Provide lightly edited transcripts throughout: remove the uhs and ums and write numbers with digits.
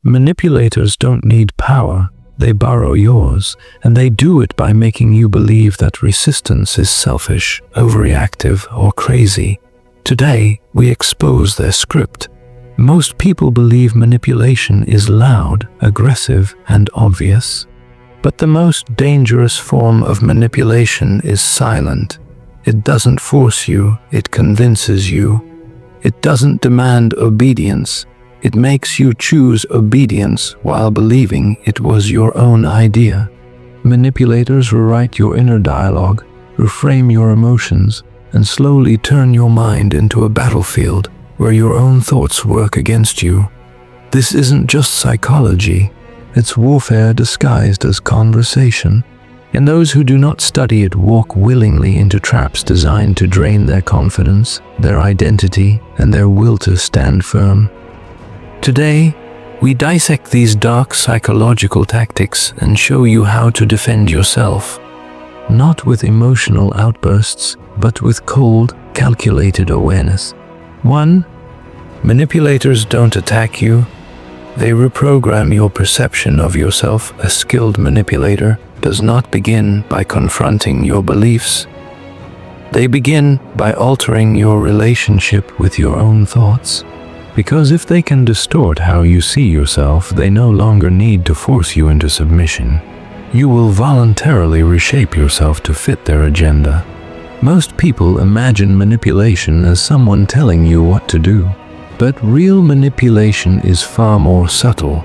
Manipulators don't need power, they borrow yours, and they do it by making you believe that resistance is selfish, overreactive, or crazy. Today, we expose their script. Most people believe manipulation is loud, aggressive, and obvious. But the most dangerous form of manipulation is silent. It doesn't force you, it convinces you. It doesn't demand obedience. It makes you choose obedience while believing it was your own idea. Manipulators rewrite your inner dialogue, reframe your emotions, and slowly turn your mind into a battlefield where your own thoughts work against you. This isn't just psychology, it's warfare disguised as conversation. And those who do not study it walk willingly into traps designed to drain their confidence, their identity, and their will to stand firm. Today, we dissect these dark psychological tactics and show you how to defend yourself. Not with emotional outbursts, but with cold, calculated awareness. 1. Manipulators don't attack you. They reprogram your perception of yourself. A skilled manipulator does not begin by confronting your beliefs. They begin by altering your relationship with your own thoughts. Because if they can distort how you see yourself, they no longer need to force you into submission. You will voluntarily reshape yourself to fit their agenda. Most people imagine manipulation as someone telling you what to do. But real manipulation is far more subtle.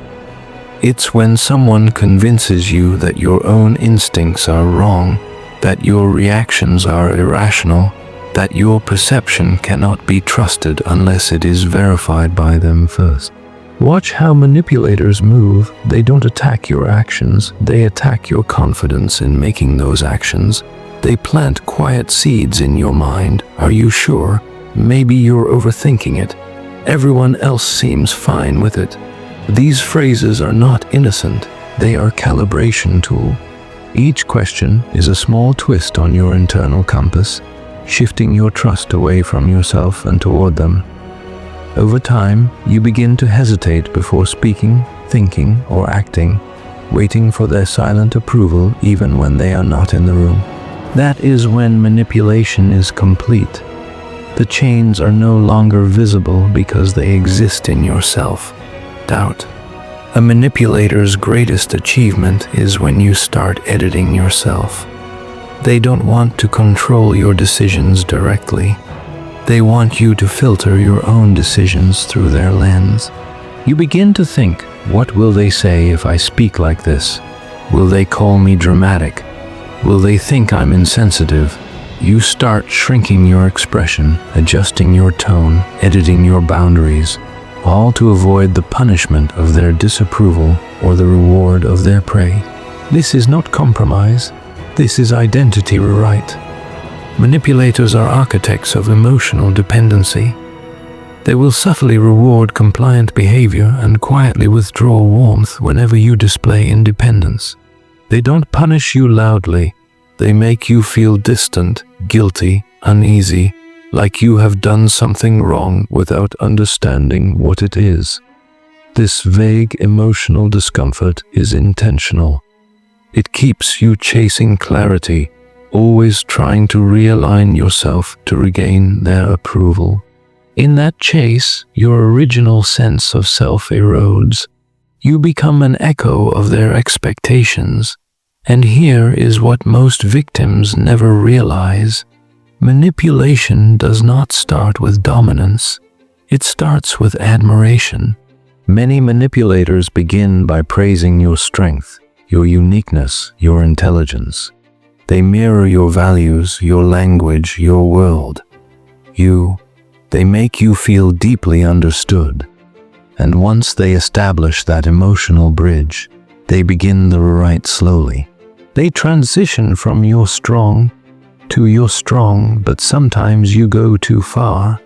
It's when someone convinces you that your own instincts are wrong, that your reactions are irrational, that your perception cannot be trusted unless it is verified by them first. Watch how manipulators move. They don't attack your actions, they attack your confidence in making those actions. They plant quiet seeds in your mind. Are you sure? Maybe you're overthinking it. Everyone else seems fine with it. These phrases are not innocent, they are a calibration tool. Each question is a small twist on your internal compass, shifting your trust away from yourself and toward them. Over time, you begin to hesitate before speaking, thinking, or acting, waiting for their silent approval even when they are not in the room. That is when manipulation is complete. The chains are no longer visible because they exist in your self-doubt. A manipulator's greatest achievement is when you start editing yourself. They don't want to control your decisions directly. They want you to filter your own decisions through their lens. You begin to think, what will they say if I speak like this? Will they call me dramatic? Will they think I'm insensitive? You start shrinking your expression, adjusting your tone, editing your boundaries, all to avoid the punishment of their disapproval or the reward of their prey. This is not compromise. This is identity rewrite. Manipulators are architects of emotional dependency. They will subtly reward compliant behavior and quietly withdraw warmth whenever you display independence. They don't punish you loudly. They make you feel distant, guilty, uneasy, like you have done something wrong without understanding what it is. This vague emotional discomfort is intentional. It keeps you chasing clarity, always trying to realign yourself to regain their approval. In that chase, your original sense of self erodes. You become an echo of their expectations. And here is what most victims never realize. Manipulation does not start with dominance. It starts with admiration. Many manipulators begin by praising your strength, your uniqueness, your intelligence. They mirror your values, your language, your world. They make you feel deeply understood. And once they establish that emotional bridge, they begin the rewrite slowly. They transition from you're strong to you're strong, but sometimes you go too far.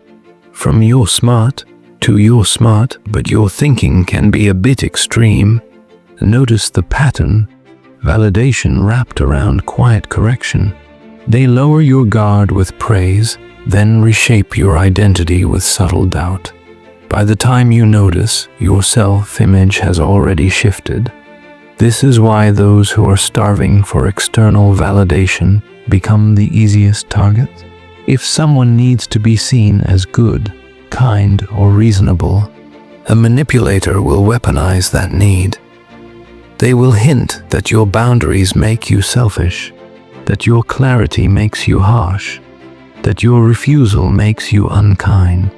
From you're smart to you're smart, but your thinking can be a bit extreme. Notice the pattern. Validation wrapped around quiet correction. They lower your guard with praise, then reshape your identity with subtle doubt. By the time you notice, your self-image has already shifted. This is why those who are starving for external validation become the easiest targets. If someone needs to be seen as good, kind, or reasonable, a manipulator will weaponize that need. They will hint that your boundaries make you selfish, that your clarity makes you harsh, that your refusal makes you unkind.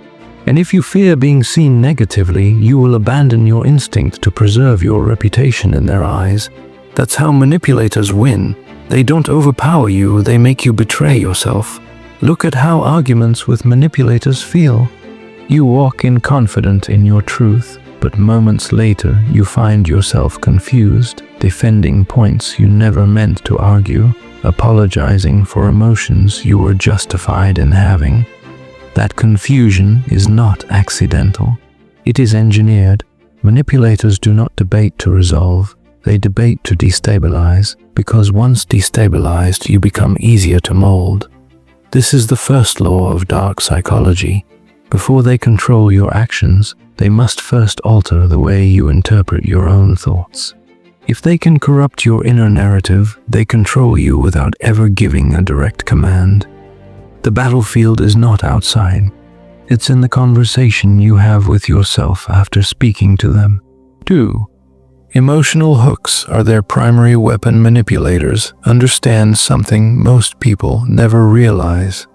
And if you fear being seen negatively, you will abandon your instinct to preserve your reputation in their eyes. That's how manipulators win. They don't overpower you, they make you betray yourself. Look at how arguments with manipulators feel. You walk in confident in your truth, but moments later you find yourself confused, defending points you never meant to argue, apologizing for emotions you were justified in having. That confusion is not accidental. It is engineered. Manipulators do not debate to resolve. They debate to destabilize, because once destabilized, you become easier to mold. This is the first law of dark psychology. Before they control your actions, they must first alter the way you interpret your own thoughts. If they can corrupt your inner narrative, they control you without ever giving a direct command. The battlefield is not outside. It's in the conversation you have with yourself after speaking to them. 2. Emotional hooks are their primary weapon. Manipulators understand something most people never realize.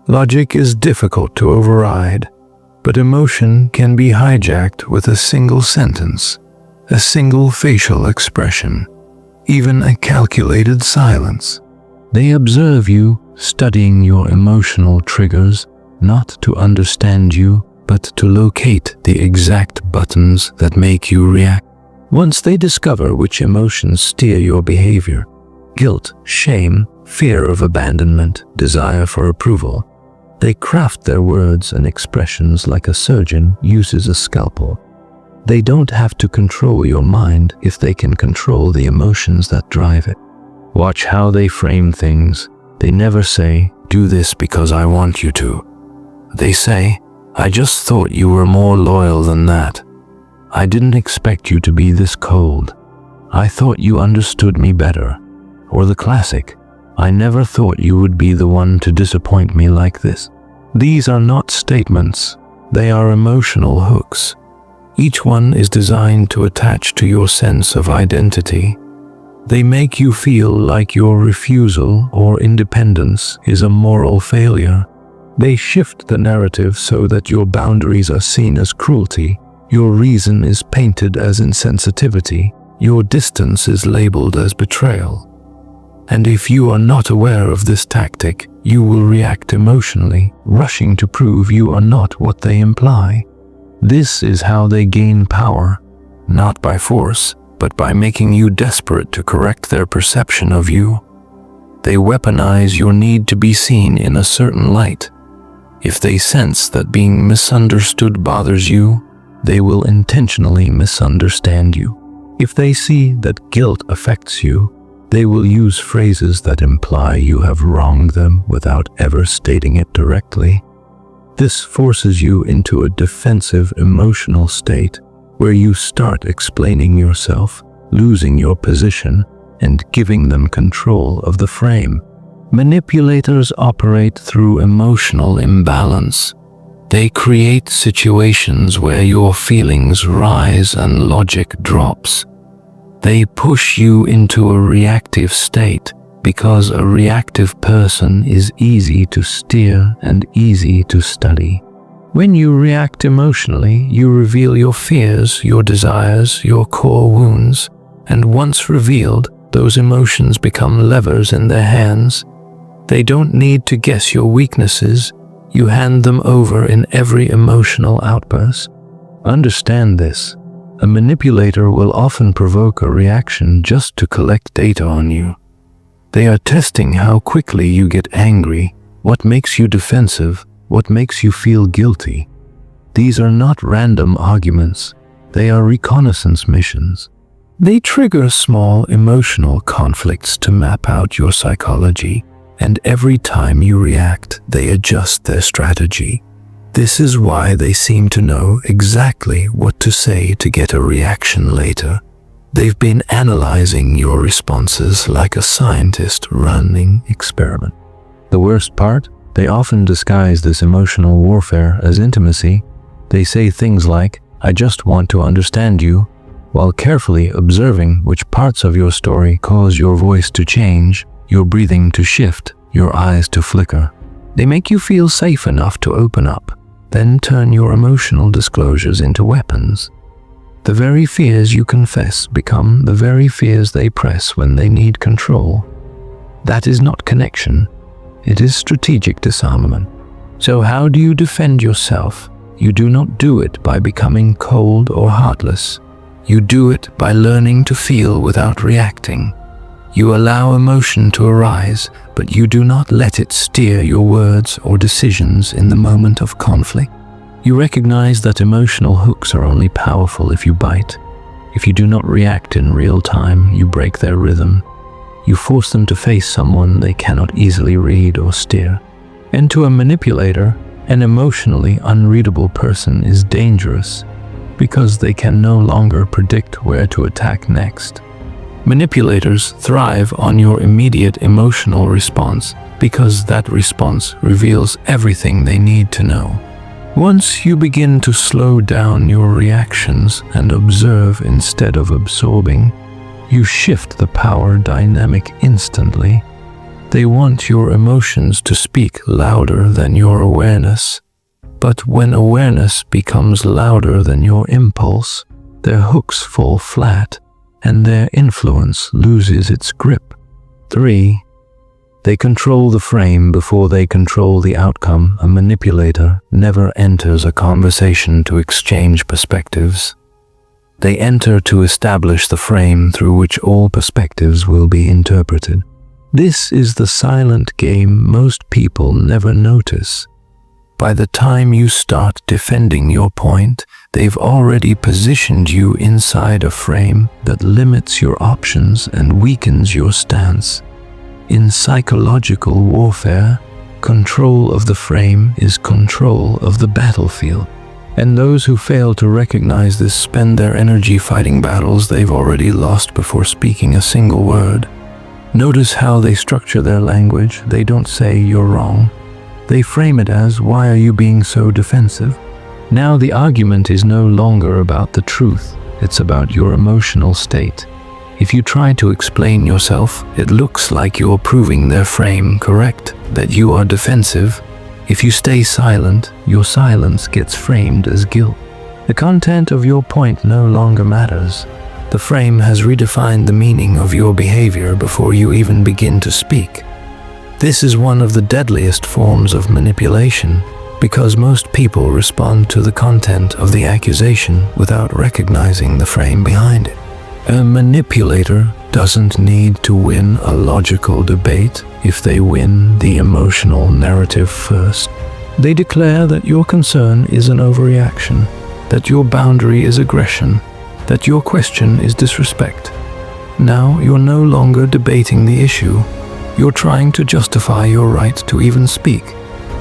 Logic is difficult to override, but emotion can be hijacked with a single sentence, a single facial expression, even a calculated silence. They observe you, studying your emotional triggers, not to understand you, but to locate the exact buttons that make you react. Once they discover which emotions steer your behavior, guilt, shame, fear of abandonment, desire for approval, they craft their words and expressions like a surgeon uses a scalpel. They don't have to control your mind if they can control the emotions that drive it. Watch how they frame things. They never say, "Do this because I want you to." They say, "I just thought you were more loyal than that. I didn't expect you to be this cold. I thought you understood me better." Or the classic, "I never thought you would be the one to disappoint me like this." These are not statements. They are emotional hooks. Each one is designed to attach to your sense of identity. They make you feel like your refusal or independence is a moral failure. They shift the narrative so that your boundaries are seen as cruelty, your reason is painted as insensitivity, your distance is labeled as betrayal. And if you are not aware of this tactic, you will react emotionally, rushing to prove you are not what they imply. This is how they gain power, not by force, but by making you desperate to correct their perception of you. They weaponize your need to be seen in a certain light. If they sense that being misunderstood bothers you, they will intentionally misunderstand you. If they see that guilt affects you, they will use phrases that imply you have wronged them without ever stating it directly. This forces you into a defensive emotional state where you start explaining yourself, losing your position, and giving them control of the frame. Manipulators operate through emotional imbalance. They create situations where your feelings rise and logic drops. They push you into a reactive state because a reactive person is easy to steer and easy to study. When you react emotionally, you reveal your fears, your desires, your core wounds, and once revealed, those emotions become levers in their hands. They don't need to guess your weaknesses. You hand them over in every emotional outburst. Understand this. A manipulator will often provoke a reaction just to collect data on you. They are testing how quickly you get angry, what makes you defensive, what makes you feel guilty. These are not random arguments. They are reconnaissance missions. They trigger small emotional conflicts to map out your psychology, and every time you react, they adjust their strategy. This is why they seem to know exactly what to say to get a reaction later. They've been analyzing your responses like a scientist running an experiment. The worst part? They often disguise this emotional warfare as intimacy. They say things like, "I just want to understand you," while carefully observing which parts of your story cause your voice to change, your breathing to shift, your eyes to flicker. They make you feel safe enough to open up, then turn your emotional disclosures into weapons. The very fears you confess become the very fears they press when they need control. That is not connection. It is strategic disarmament. So how do you defend yourself? You do not do it by becoming cold or heartless. You do it by learning to feel without reacting. You allow emotion to arise, but you do not let it steer your words or decisions in the moment of conflict. You recognize that emotional hooks are only powerful if you bite. If you do not react in real time, you break their rhythm. You force them to face someone they cannot easily read or steer. And to a manipulator, an emotionally unreadable person is dangerous because they can no longer predict where to attack next. Manipulators thrive on your immediate emotional response because that response reveals everything they need to know. Once you begin to slow down your reactions and observe instead of absorbing, you shift the power dynamic instantly. They want your emotions to speak louder than your awareness. But when awareness becomes louder than your impulse, their hooks fall flat and their influence loses its grip. 3. They control the frame before they control the outcome. A manipulator never enters a conversation to exchange perspectives. They enter to establish the frame through which all perspectives will be interpreted. This is the silent game most people never notice. By the time you start defending your point, they've already positioned you inside a frame that limits your options and weakens your stance. In psychological warfare, control of the frame is control of the battlefield. And those who fail to recognize this spend their energy fighting battles they've already lost before speaking a single word. Notice how they structure their language. They don't say "you're wrong." They frame it as "why are you being so defensive?" Now the argument is no longer about the truth. It's about your emotional state. If you try to explain yourself, it looks like you're proving their frame correct, that you are defensive. If you stay silent, your silence gets framed as guilt. The content of your point no longer matters. The frame has redefined the meaning of your behavior before you even begin to speak. This is one of the deadliest forms of manipulation because most people respond to the content of the accusation without recognizing the frame behind it. A manipulator doesn't need to win a logical debate if they win the emotional narrative first. They declare that your concern is an overreaction, that your boundary is aggression, that your question is disrespect. Now you're no longer debating the issue. You're trying to justify your right to even speak.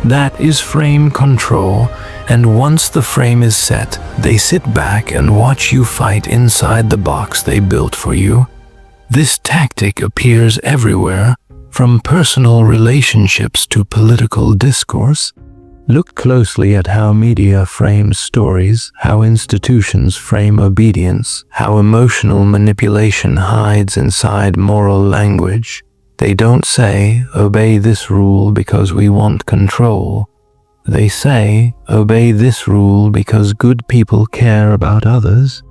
That is frame control, and once the frame is set, they sit back and watch you fight inside the box they built for you. This tactic appears everywhere, from personal relationships to political discourse. Look closely at how media frames stories, how institutions frame obedience, how emotional manipulation hides inside moral language. They don't say, "Obey this rule because we want control." They say, "Obey this rule because good people care about others."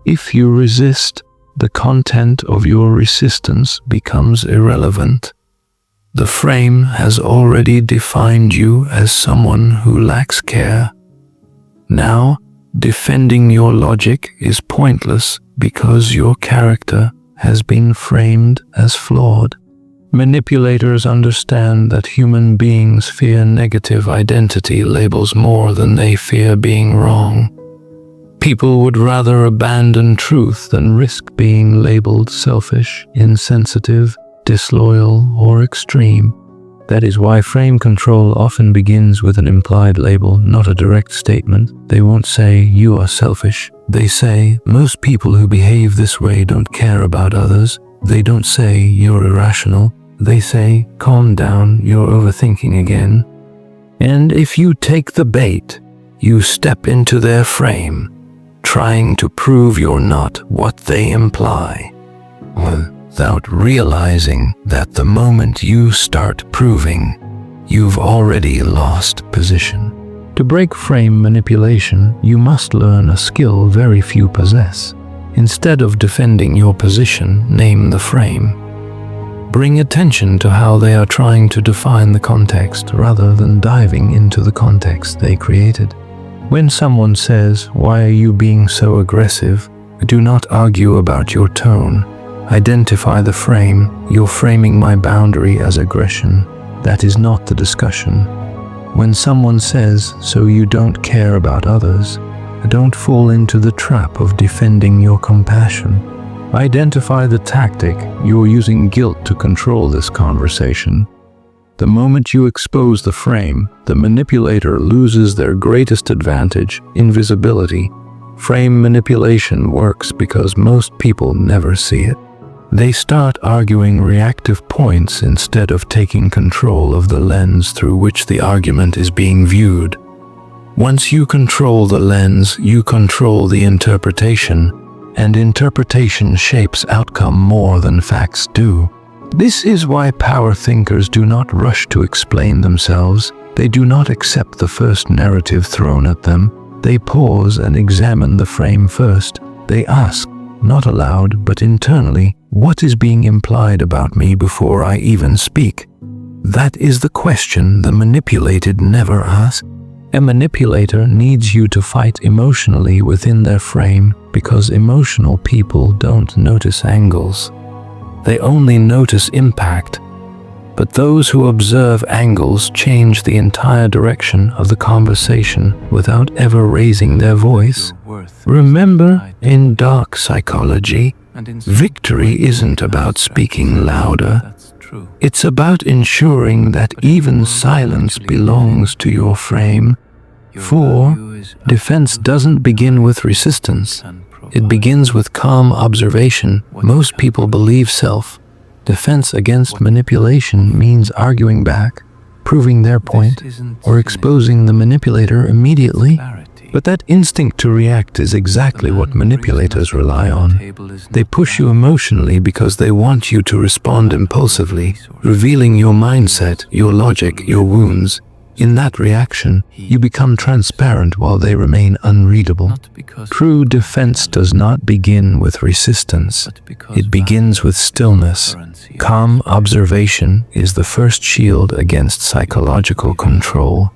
If you resist, the content of your resistance becomes irrelevant. The frame has already defined you as someone who lacks care. Now, defending your logic is pointless because your character has been framed as flawed. Manipulators understand that human beings fear negative identity labels more than they fear being wrong. People would rather abandon truth than risk being labeled selfish, insensitive, disloyal, or extreme. That is why frame control often begins with an implied label, not a direct statement. They won't say, "You are selfish." They say, "Most people who behave this way don't care about others." They don't say, "You're irrational." They say, "Calm down, you're overthinking again." And if you take the bait, you step into their frame, trying to prove you're not what they imply, without realizing that the moment you start proving, you've already lost position. To break frame manipulation, you must learn a skill very few possess. Instead of defending your position, name the frame. Bring attention to how they are trying to define the context rather than diving into the context they created. When someone says, "Why are you being so aggressive?" do not argue about your tone. Identify the frame. "You're framing my boundary as aggression." That is not the discussion. When someone says, "So you don't care about others," don't fall into the trap of defending your compassion. Identify the tactic. You're using guilt to control this conversation. The moment you expose the frame, the manipulator loses their greatest advantage, invisibility. Frame manipulation works because most people never see it. They start arguing reactive points instead of taking control of the lens through which the argument is being viewed. Once you control the lens, you control the interpretation, and interpretation shapes outcome more than facts do. This is why power thinkers do not rush to explain themselves. They do not accept the first narrative thrown at them. They pause and examine the frame first. They ask, not aloud but internally, "What is being implied about me before I even speak?" That is the question the manipulated never ask. A manipulator needs you to fight emotionally within their frame because emotional people don't notice angles. They only notice impact. But those who observe angles change the entire direction of the conversation without ever raising their voice. Remember, in dark psychology, victory isn't about speaking louder. It's about ensuring that even silence belongs to your frame. For defense doesn't begin with resistance. It begins with calm observation. Most people believe self-defense against manipulation means arguing back, proving their point, or exposing the manipulator immediately. But that instinct to react is exactly what manipulators rely on. They push you emotionally because they want you to respond impulsively, revealing your mindset, your logic, your wounds. In that reaction, you become transparent while they remain unreadable. True defense does not begin with resistance. It begins with stillness. Calm observation is the first shield against psychological control.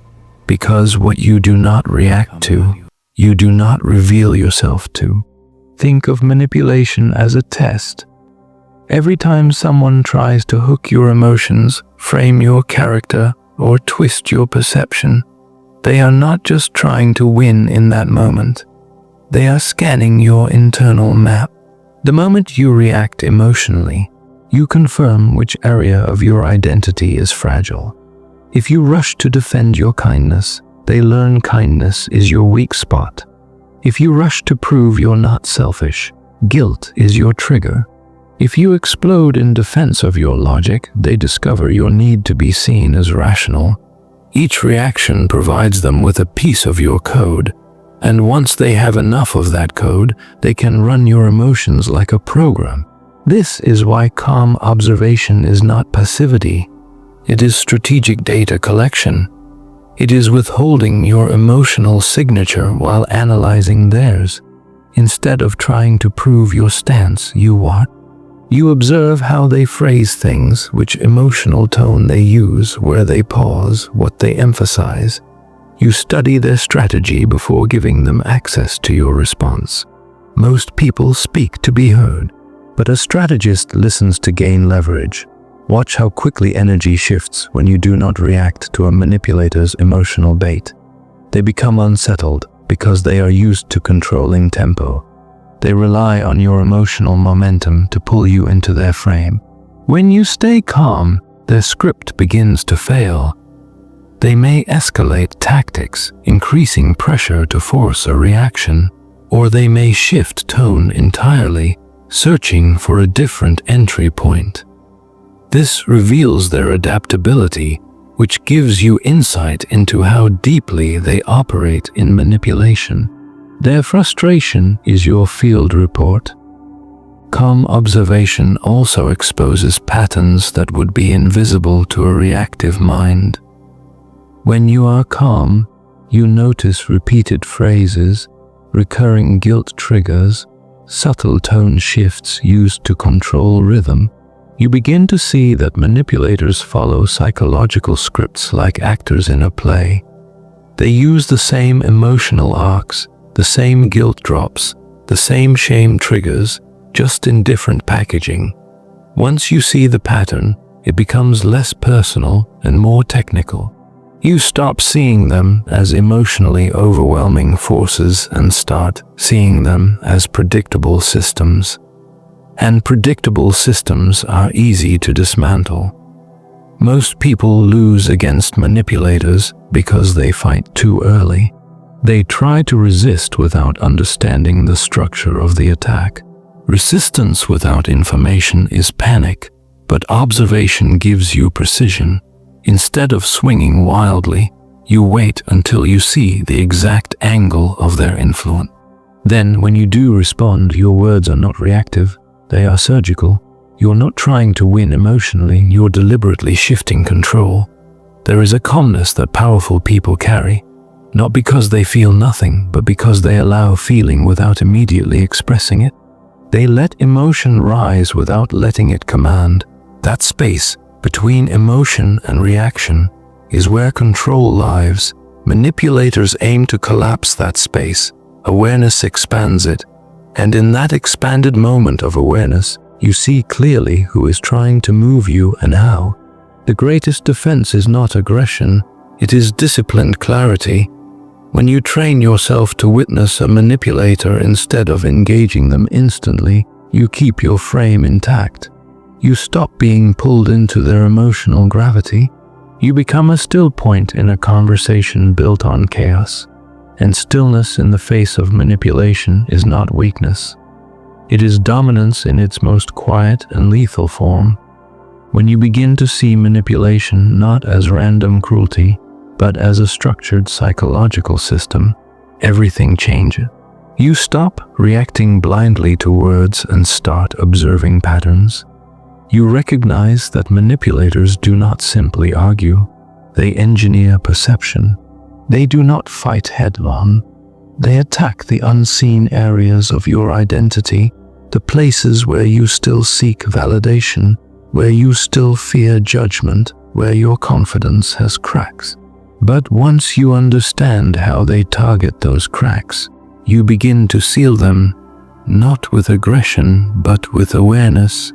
Because what you do not react to, you do not reveal yourself to. Think of manipulation as a test. Every time someone tries to hook your emotions, frame your character, or twist your perception, they are not just trying to win in that moment. They are scanning your internal map. The moment you react emotionally, you confirm which area of your identity is fragile. If you rush to defend your kindness, they learn kindness is your weak spot. If you rush to prove you're not selfish, guilt is your trigger. If you explode in defense of your logic, they discover your need to be seen as rational. Each reaction provides them with a piece of your code, and once they have enough of that code, they can run your emotions like a program. This is why calm observation is not passivity. It is strategic data collection. It is withholding your emotional signature while analyzing theirs. Instead of trying to prove your stance, you what? You observe how they phrase things, which emotional tone they use, where they pause, what they emphasize. You study their strategy before giving them access to your response. Most people speak to be heard, but a strategist listens to gain leverage. Watch how quickly energy shifts when you do not react to a manipulator's emotional bait. They become unsettled because they are used to controlling tempo. They rely on your emotional momentum to pull you into their frame. When you stay calm, their script begins to fail. They may escalate tactics, increasing pressure to force a reaction, or they may shift tone entirely, searching for a different entry point. This reveals their adaptability, which gives you insight into how deeply they operate in manipulation. Their frustration is your field report. Calm observation also exposes patterns that would be invisible to a reactive mind. When you are calm, you notice repeated phrases, recurring guilt triggers, subtle tone shifts used to control rhythm. You begin to see that manipulators follow psychological scripts like actors in a play. They use the same emotional arcs, the same guilt drops, the same shame triggers, just in different packaging. Once you see the pattern, it becomes less personal and more technical. You stop seeing them as emotionally overwhelming forces and start seeing them as predictable systems. And predictable systems are easy to dismantle. Most people lose against manipulators because they fight too early. They try to resist without understanding the structure of the attack. Resistance without information is panic, but observation gives you precision. Instead of swinging wildly, you wait until you see the exact angle of their influence. Then, when you do respond, your words are not reactive, they are surgical. You're not trying to win emotionally, you're deliberately shifting control. There is a calmness that powerful people carry, not because they feel nothing, but because they allow feeling without immediately expressing it. They let emotion rise without letting it command. That space between emotion and reaction is where control lives. Manipulators aim to collapse that space. Awareness expands it, and in that expanded moment of awareness, you see clearly who is trying to move you and how. The greatest defense is not aggression, it is disciplined clarity. When you train yourself to witness a manipulator instead of engaging them instantly, you keep your frame intact. You stop being pulled into their emotional gravity. You become a still point in a conversation built on chaos. And stillness in the face of manipulation is not weakness. It is dominance in its most quiet and lethal form. When you begin to see manipulation not as random cruelty, but as a structured psychological system, everything changes. You stop reacting blindly to words and start observing patterns. You recognize that manipulators do not simply argue, they engineer perception. They do not fight head-on. They attack the unseen areas of your identity, the places where you still seek validation, where you still fear judgment, where your confidence has cracks. But once you understand how they target those cracks, you begin to seal them, not with aggression, but with awareness.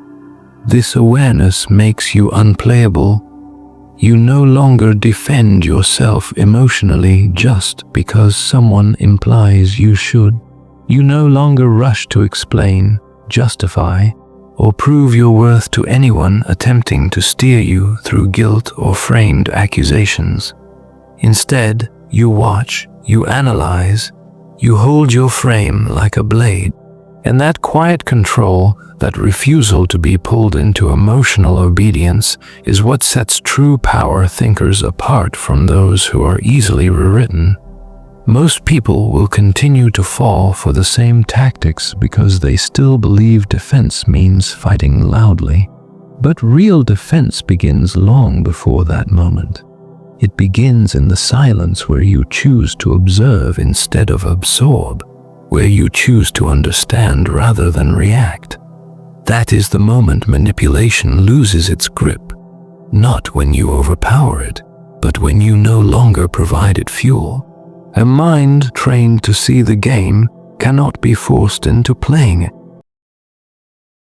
This awareness makes you unplayable. You no longer defend yourself emotionally just because someone implies you should. You no longer rush to explain, justify, or prove your worth to anyone attempting to steer you through guilt or framed accusations. Instead, you watch, you analyze, you hold your frame like a blade. And that quiet control, that refusal to be pulled into emotional obedience, is what sets true power thinkers apart from those who are easily rewritten. Most people will continue to fall for the same tactics because they still believe defense means fighting loudly. But real defense begins long before that moment. It begins in the silence where you choose to observe instead of absorb, where you choose to understand rather than react. That is the moment manipulation loses its grip, not when you overpower it, but when you no longer provide it fuel. A mind trained to see the game cannot be forced into playing it.